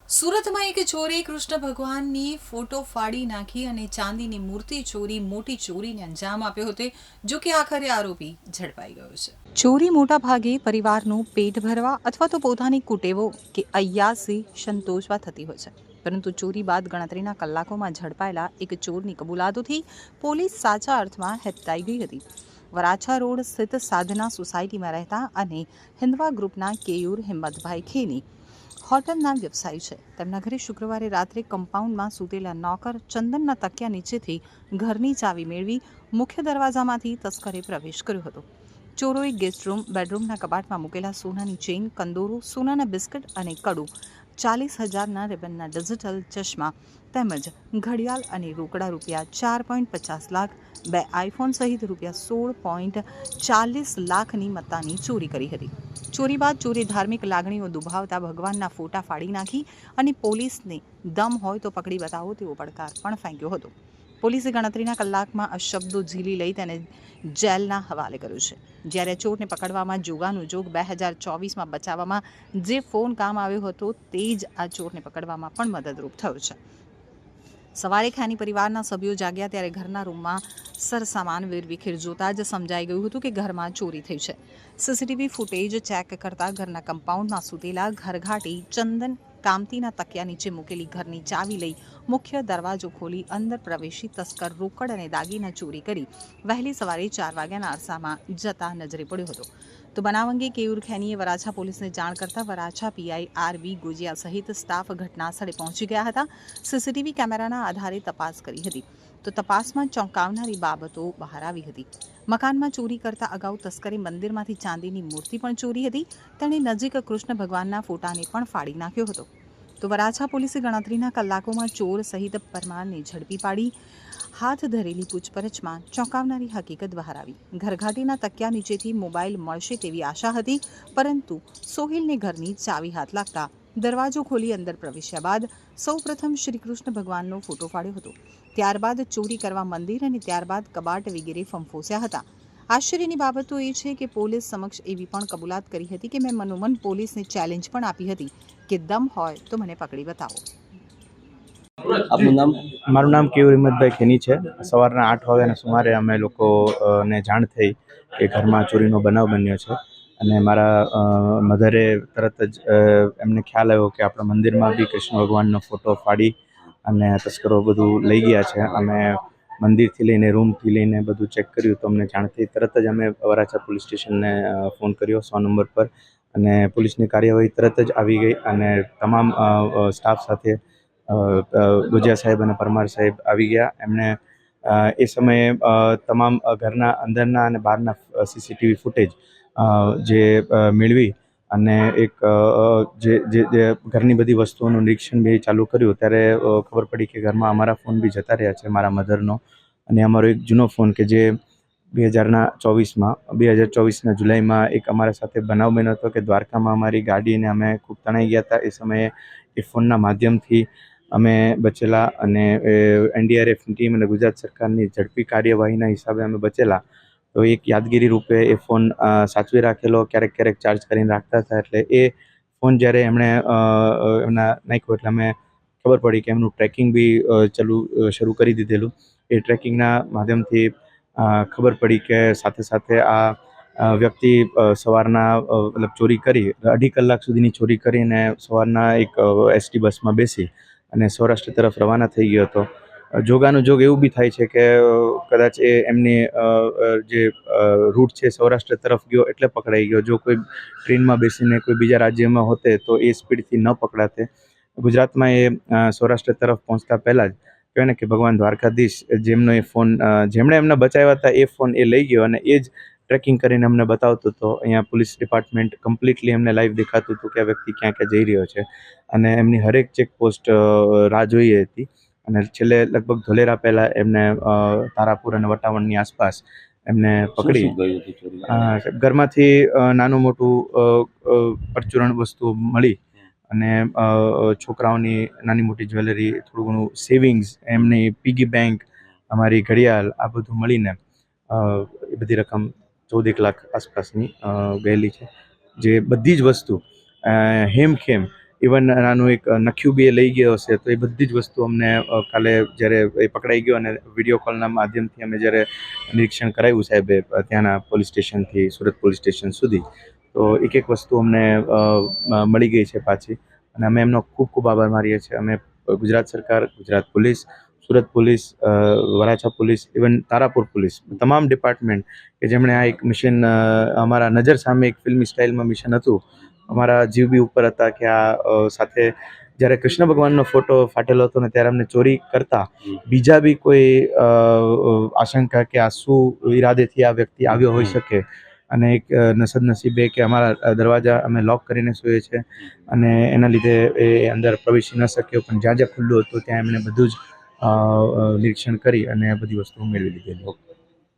સુરતમાં એક ચોરે કૃષ્ણ ભગવાનની ફોટો ફાડી નાખી અને ચાંદીની મૂર્તિ ચોરી મોટી ચોરીને અંજામ આપ્યો હતો, જો કે આખરે આરોપી ઝડપાઈ ગયો છે। ચોરી મોટા ભાગે પરિવારનું પેટ ભરવા અથવા તો પોતાની કુટેવો કે અય્યાસી સંતોષવા થતી હોય છે, પરંતુ ચોરી બાદ ગણતરીના કલાકોમાં ઝડપાયેલા એક ચોરની કબૂલાતોથી પોલીસ સાચા અર્થમાં હેબતાઈ ગઈ હતી। વરાછા રોડ સ્થિત સાધના સોસાયટીમાં રહેતા અને હિન્દવા ગ્રુપના કેયુર હિંમતભાઈ ખેની હોટલના વ્યવસાયી છે। તેમના ઘરે શુક્રવારે રાત્રે કમ્પાઉન્ડમાં સૂતેલા નોકર ચંદનના તકિયા નીચેથી ઘરની ચાવી મેળવી મુખ્ય દરવાજામાંથી તસ્કરે પ્રવેશ કર્યો હતો। ચોરોએ ગેસ્ટ રૂમ, બેડરૂમના કબાટમાં મૂકેલા સોનાની ચેઇન, કંદોરો, સોનાના બિસ્કિટ અને કડું, 40,000ના રિબનના ડિજિટલ ચશ્મા તેમજ ઘડિયાળ અને રોકડા રૂપિયા 4.50 લાખ, 2 આઈફોન સહિત રૂપિયા 16.40 લાખની મત્તાની ચોરી કરી હતી। ચોરી બાદ ચોરે ધાર્મિક લાગણીઓ દુભાવતા ભગવાનના ફોટા ફાડી નાખી અને પોલીસને દમ હોય તો પકડી બતાવો તેવો પડકાર પણ ફેંક્યો હતો। પોલીસે ગણતરીના કલાકમાં આ શબ્દો ઝીલી લઈ તેને જેલના હવાલે કર્યો છે। જ્યારે ચોરને પકડવામાં જોગાનું જોગ 2024માં બચાવવામાં જે ફોન કામ આવ્યો હતો તે જ આ ચોરને પકડવામાં પણ મદદરૂપ થયો છે। સવારે ખાની પરિવારના સભ્યો જાગ્યા ત્યારે ઘરના રૂમમાં સરસામાન વેરવિખેર જોતા જ સમજાઈ ગયું હતું કે ઘરમાં ચોરી થઈ છે। સીસીટીવી ફૂટેજ ચેક કરતા ઘરના કમ્પાઉન્ડમાં સૂતેલા ઘરઘાટી ચંદન કામતીના તકિયા નીચે મૂકેલી ઘરની ચાવી લઈ મુખ્ય દરવાજો ખોલી અંદર પ્રવેશી તસ્કર રોકડ અને દાગીના ચોરી કરી વહેલી સવારે 4 વાગ્યાના અરસામાં જતા નજરે પડ્યો હતો। તો બનાવ અંગે કેયુર ખેનીએ વરાછા પોલીસને જાણ કરતા વરાછા પીઆઈ આરવી ગોજિયા સહિત સ્ટાફ ઘટના સ્થળે પહોંચી ગયા હતા। સીસીટીવી કેમેરાના આધારે તપાસ કરી હતી તો તપાસમાં ચોંકાવનારી બાબતો બહાર આવી હતી। મકાનમાં ચોરી કરતા અગાઉ તસ્કરે મંદિરમાંથી ચાંદીની મૂર્તિ પણ ચોરી હતી। તેણે નજીક કૃષ્ણ ભગવાનના ફોટાને પણ ફાડી નાખ્યો હતો। તો વરાછા પોલીસે ગણતરીના કલાકોમાં ચોર સહિત પરમારને ઝડપી પાડી હાથ ધરેલી પૂછપરછમાં ચોંકાવનારી હકીકત બહાર આવી। ઘરઘાટીના તકિયા નીચેથી મોબાઈલ મળશે તેવી આશા હતી, પરંતુ સોહિલને ઘરની ચાવી હાથ લાગતા દરવાજો ખોલી અંદર પ્રવેશ્યા બાદ સૌપ્રથમ શ્રી કૃષ્ણ ભગવાનનો ફોટો ફાડ્યો હતો। ત્યારબાદ ચોરી કરવા મંદિર અને ત્યારબાદ કબાટ વગેરે ફંફોસ્યા હતા। આશ્ચર્યની બાબત તો એ છે કે પોલીસ સમક્ષ એવી પણ કબૂલાત કરી હતી કે મેં મનોમન પોલીસને ચેલેન્જ પણ આપી હતી કે દમ હોય તો મને પકડી બતાવો। આપનું નામ? મારું નામ કેયુર હિંમતભાઈ ખેની છે। સવારના 8 વાગ્યાના સુમારે અમે લોકોને જાણ થઈ કે ઘરમાં ચોરીનો બનાવ બન્યો છે અને મારા મધરે તરત જ એમને ખ્યાલ આવ્યો કે આપણા મંદિરમાં બી કૃષ્ણ ભગવાનનો ફોટો ફાડી અને તસ્કરો બધું લઈ ગયા છે। અમે મંદિરથી લઈને રૂમથી લઈને બધું ચેક કર્યું તો અમને જાણ થઈ। તરત જ અમે વરાછા પોલીસ સ્ટેશનને ફોન કર્યો 100 નંબર પર અને પોલીસની કાર્યવાહી તરત જ આવી ગઈ અને તમામ સ્ટાફ સાથે ગુજિયા સાહેબ અને પરમાર સાહેબ આવી ગયા। એમણે એ સમયે તમામ ઘરના અંદરના અને બહારના સીસીટીવી ફૂટેજ જે મેળવી અને એક જે ઘરની બધી વસ્તુઓનું નિરીક્ષણ બી ચાલુ કર્યું ત્યારે ખબર પડી કે ઘરમાં અમારા ફોન બી જતા રહ્યા છે, મારા મધરનો અને અમારો એક જૂનો ફોન કે જે 2024ના જુલાઈમાં એક અમારા સાથે બનાવ બન્યો હતો કે દ્વારકામાં અમારી ગાડીને અમે ખૂબ તણાઈ ગયા હતા। એ સમયે એ ફોનના માધ્યમથી અમે બચેલા અને એનડીઆરએફની ટીમ અને ગુજરાત સરકારની ઝડપી કાર્યવાહીના હિસાબે અમે બચેલા। તો એક યાદગીરી રૂપે એ ફોન સાચવી રાખેલો, ક્યારેક ક્યારેક ચાર્જ કરીને રાખતા હતા। એટલે એ ફોન જ્યારે એમણે એમના નાખ્યો એટલે અમે ખબર પડી કે એમનું ટ્રેકિંગ બી શરૂ કરી દીધેલું। એ ટ્રેકિંગના માધ્યમથી ખબર પડી કે સાથે સાથે આ વ્યક્તિ સવારના મતલબ ચોરી કરી 2.5 કલાક સુધીની ચોરી કરીને સવારના એક એસટી બસમાં બેસી અને સૌરાષ્ટ્ર તરફ રવાના થઈ ગયો હતો। જોગાનું જોગ એવું બી થાય છે કે કદાચ એ એમની જે રૂટ છે સૌરાષ્ટ્ર તરફ ગયો એટલે પકડાઈ ગયો। જો કોઈ ટ્રેનમાં બેસીને કોઈ બીજા રાજ્યમાં હોતે તો એ સ્પીડથી ન પકડાતે। ગુજરાતમાં એ સૌરાષ્ટ્ર તરફ પહોંચતા પહેલાં જ કહેવાય ને કે ભગવાન દ્વારકાધીશ જેમનો એ ફોન જેમણે એમને બચાવ્યા હતા એ ફોન એ લઈ ગયો અને એ જ ટ્રેકિંગ કરીને અમને બતાવતો હતો। અહીંયા પોલીસ ડિપાર્ટમેન્ટ કમ્પ્લીટલી એમને લાઈવ દેખાતું હતું કે આ વ્યક્તિ ક્યાં ક્યાં જઈ રહ્યો છે અને એમની હરેક ચેકપોસ્ટ રાહ જોઈએ હતી અને છેલ્લે લગભગ ધોલેરા પહેલાં એમને તારાપુર અને વટાવણની આસપાસ એમને પકડી। ઘરમાંથી નાનું મોટું પરચુરણ વસ્તુ મળી અને છોકરાઓની નાની મોટી જ્વેલરી, થોડું ઘણું સેવિંગ્સ, એમની પીગી બેંક, અમારી ઘડિયાળ, આ બધું મળીને એ બધી રકમ 14 લાખ આસપાસની ગયેલી છે। જે બધી જ વસ્તુ હેમખેમ ઇવન નાનું એક નખ્યું બી એ લઈ ગયો હશે. તો એ બધી જ વસ્તુ અમને કાલે જ્યારે એ પકડાઈ ગયો અને વિડીયો કોલના માધ્યમથી અમે જ્યારે નિરીક્ષણ કરાવ્યું સાહેબે ત્યાંના પોલીસ સ્ટેશનથી સુરત પોલીસ સ્ટેશન સુધી, તો એક વસ્તુ અમને મળી ગઈ છે પાછી, અને અમે એમનો ખૂબ ખૂબ આભાર માનીએ છીએ. અમે ગુજરાત સરકાર, Gujarat police, Surat police, Varachha police, even Tarapur police, તમામ ડિપાર્ટમેન્ટ કે જેમણે આ એક મિશન અમારા નજર સામે એક ફિલ્મી સ્ટાઇલમાં મિશન હતું, અમારા જીવ બી ઉપર હતા કે આ સાથે જ્યારે કૃષ્ણ ભગવાનનો ફોટો ફાટેલો હતો ને ત્યારે અમને ચોરી કરતા બીજા બી કોઈ આશંકા કે આ શું ઈરાદેથી આ વ્યક્તિ આવ્યો હોઈ શકે. અને એક નસીબે કે અમારા દરવાજા અમે લોક કરીને સૂઈએ છીએ અને એના લીધે એ અંદર પ્રવેશી ન શક્યો, પણ જ્યાં જ્યાં ખુલ્લું હતું ત્યાં એમણે બધું જ નિરીક્ષણ કરી અને બધી વસ્તુઓ મેળવી લીધેલી.